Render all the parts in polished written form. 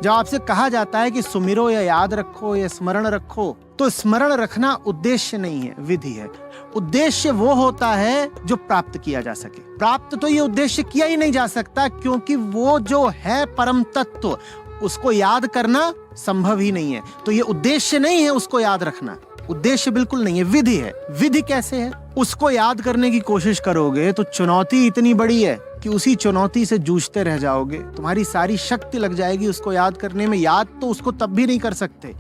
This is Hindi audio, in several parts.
जब आपसे कहा जाता है कि सुमिरो या याद रखो या स्मरण रखो, तो स्मरण रखना उद्देश्य नहीं है, विधि है। उद्देश्य वो होता है जो प्राप्त किया जा सके। प्राप्त तो ये उद्देश्य किया ही नहीं जा सकता, क्योंकि वो जो है परम तत्व, उसको याद करना संभव ही नहीं है। तो ये उद्देश्य नहीं है उसको याद रखना, उद्देश्य बिल्कुल नहीं है, विधि है। विधि कैसे है? उसको याद करने की कोशिश करोगे तो चुनौती इतनी बड़ी है कि उसी चुनौती से जूझते रह जाओगे। तुम्हारी सारी शक्ति लग जाएगी उसको याद करने में। याद तो उसको तब भी नहीं कर सकते,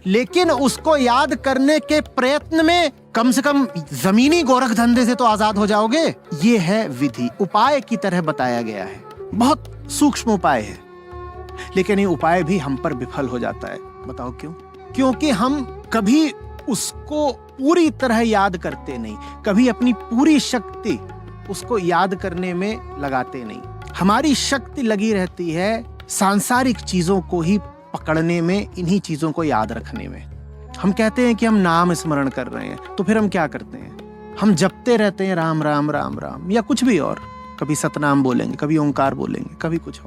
लेकिन उसको याद करने के प्रयत्न में कम से कम जमीनी गोरख धंधे से तो आजाद हो जाओगे। ये है विधि, उपाय की तरह बताया गया है, बहुत सूक्ष्म उपाय है, लेकिन ये उपाय भी हम पर विफल हो जाता है। बताओ क्यों? क्योंकि हम कभी उसको पूरी तरह याद करते नहीं, कभी अपनी पूरी शक्ति उसको याद करने में लगाते नहीं। हमारी शक्ति लगी रहती है सांसारिक चीजों को ही पकड़ने में, इन्हीं चीजों को याद रखने में। हम कहते हैं कि हम नाम स्मरण कर रहे हैं, तो फिर हम क्या करते हैं? हम जपते रहते हैं राम राम राम राम, या कुछ भी और। कभी सतनाम बोलेंगे, कभी ओंकार बोलेंगे, कभी कुछ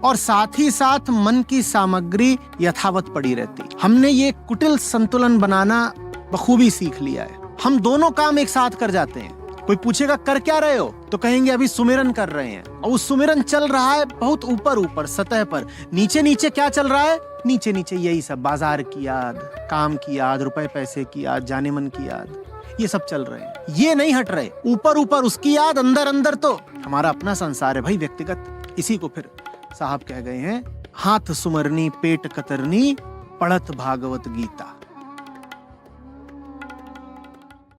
और साथ ही साथ मन की सामग्री यथावत पड़ी रहती। हमने ये कुटिल संतुलन बनाना बखूबी सीख लिया है। हम दोनों काम एक साथ कर जाते हैं। कोई पूछेगा कर क्या रहे हो, तो कहेंगे अभी सुमिरन कर रहे हैं, और वो सुमिरन चल रहा है बहुत ऊपर ऊपर सतह पर। नीचे नीचे क्या चल रहा है? नीचे नीचे यही सब, बाजार की याद, काम की याद, रुपए पैसे की याद, जाने मन की याद, ये सब चल रहे हैं। ये नहीं हट रहे, ऊपर ऊपर उसकी याद, अंदर अंदर तो हमारा अपना संसार है भाई, व्यक्तिगत। इसी को फिर साहब कह गए हैं, हाथ सुमरनी पेट कतरनी पढ़त भागवत गीता।